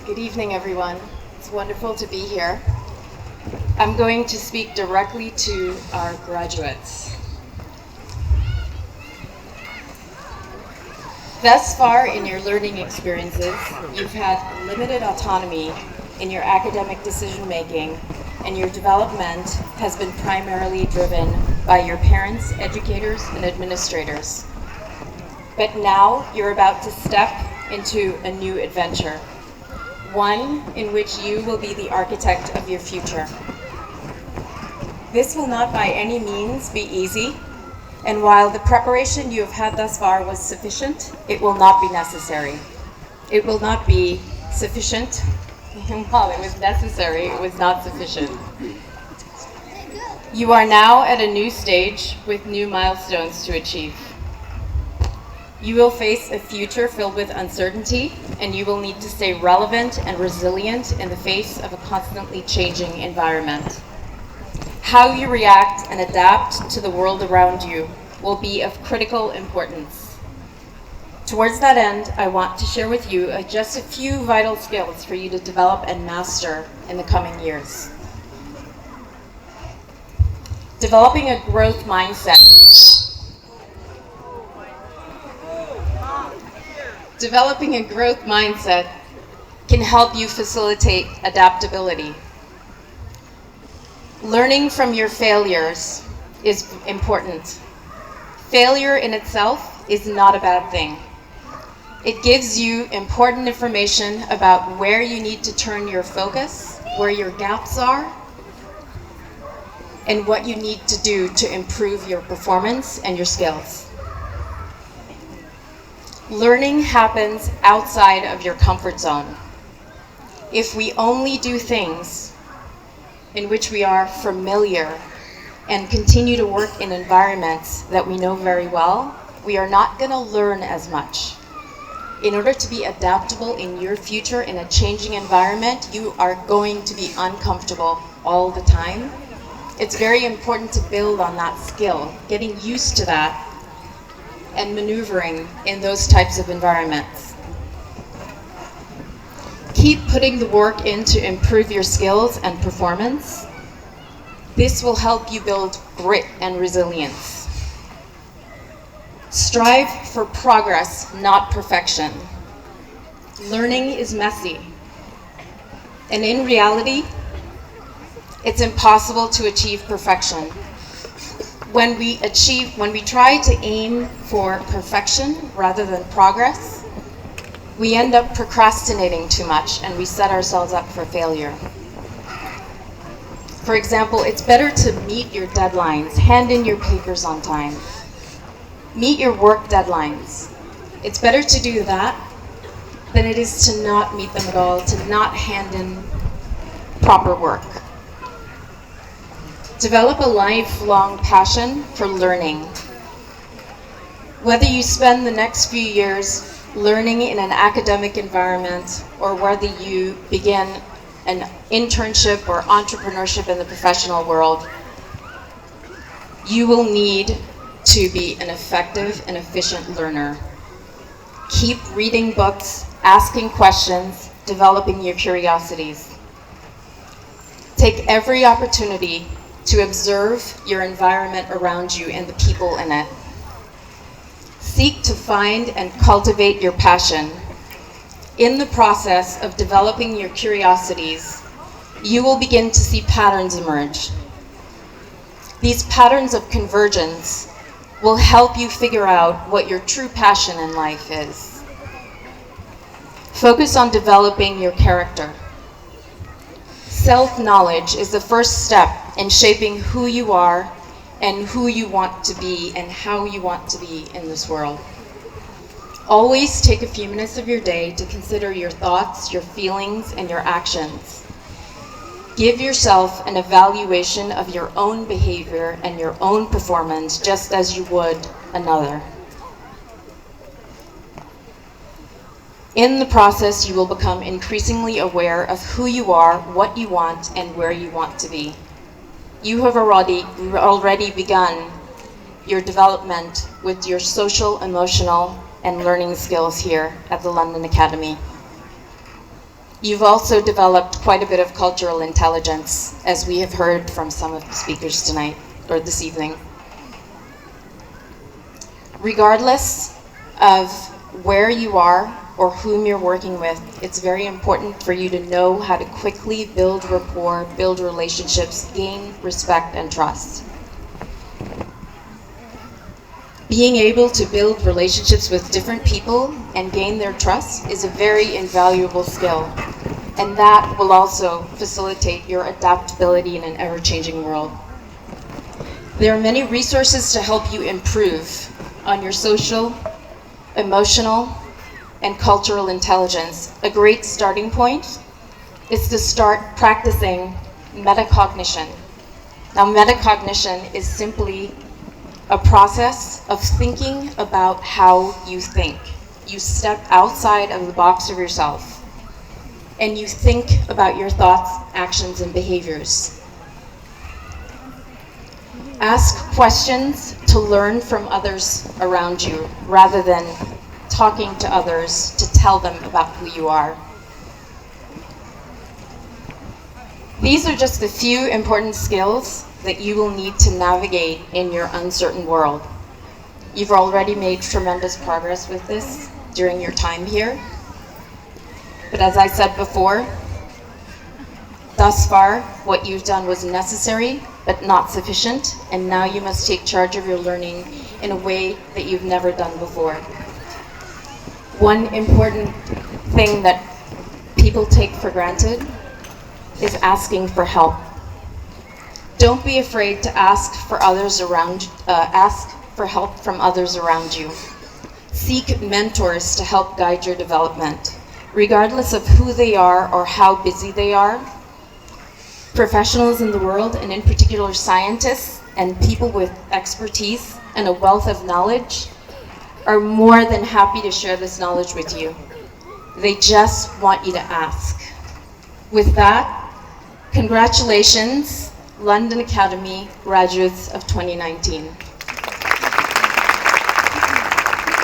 Good evening, everyone. It's wonderful to be here. I'm going to speak directly to our graduates. Thus far in your learning experiences, you've had limited autonomy in your academic decision-making, and your development has been primarily driven by your parents, educators, and administrators. But now you're about to step into a new adventure, one in which you will be the architect of your future. This will not by any means be easy, and while the preparation you have had thus far was sufficient, it will not be necessary. It will not be sufficient. While it was necessary, it was not sufficient. You are now at a new stage with new milestones to achieve. You will face a future filled with uncertainty, and you will need to stay relevant and resilient in the face of a constantly changing environment. How you react and adapt to the world around you will be of critical importance. Towards that end, I want to share with you just a few vital skills for you to develop and master in the coming years. Developing a growth mindset. Developing a growth mindset can help you facilitate adaptability. Learning from your failures is important. Failure in itself is not a bad thing. It gives you important information about where you need to turn your focus, where your gaps are, and what you need to do to improve your performance and your skills. Learning happens outside of your comfort zone. If we only do things in which we are familiar and continue to work in environments that we know very well, we are not going to learn as much. In order to be adaptable in your future in a changing environment, you are going to be uncomfortable all the time. It's very important to build on that skill, getting used to that, and maneuvering in those types of environments. Keep putting the work in to improve your skills and performance. This will help you build grit and resilience. Strive for progress, not perfection. Learning is messy, and in reality, it's impossible to achieve perfection. When we try to aim for perfection rather than progress, we end up procrastinating too much and we set ourselves up for failure. For example, it's better to meet your deadlines, hand in your papers on time, meet your work deadlines. It's better to do that than it is to not meet them at all, to not hand in proper work. Develop a lifelong passion for learning. Whether you spend the next few years learning in an academic environment or whether you begin an internship or entrepreneurship in the professional world, you will need to be an effective and efficient learner. Keep reading books, asking questions, developing your curiosities. Take every opportunity to observe your environment around you and the people in it. Seek to find and cultivate your passion. In the process of developing your curiosities, you will begin to see patterns emerge. These patterns of convergence will help you figure out what your true passion in life is. Focus on developing your character. Self-knowledge is the first step in shaping who you are and who you want to be and how you want to be in this world. Always take a few minutes of your day to consider your thoughts, your feelings, and your actions. Give yourself an evaluation of your own behavior and your own performance just as you would another. In the process, you will become increasingly aware of who you are, what you want, and where you want to be. You have already begun your development with your social, emotional, and learning skills here at the London Academy. You've also developed quite a bit of cultural intelligence, as we have heard from some of the speakers tonight, or this evening. Regardless of where you are or whom you're working with, it's very important for you to know how to quickly build rapport, build relationships, gain respect and trust. Being able to build relationships with different people and gain their trust is a very invaluable skill, and that will also facilitate your adaptability in an ever-changing world. There are many resources to help you improve on your social, emotional, and cultural intelligence. A great starting point is to start practicing metacognition. Now, metacognition is simply a process of thinking about how you think. You step outside of the box of yourself, and you think about your thoughts, actions, and behaviors. Ask questions to learn from others around you, rather than talking to others to tell them about who you are. These are just a few important skills that you will need to navigate in your uncertain world. You've already made tremendous progress with this during your time here. But as I said before, thus far, what you've done was necessary, but not sufficient, and now you must take charge of your learning in a way that you've never done before. One important thing that people take for granted is asking for help. Don't be afraid to ask for help from others around you. Seek mentors to help guide your development. Regardless of who they are or how busy they are, professionals in the world, and in particular scientists and people with expertise and a wealth of knowledge, are more than happy to share this knowledge with you. They just want you to ask. With that, congratulations, London Academy graduates of 2019.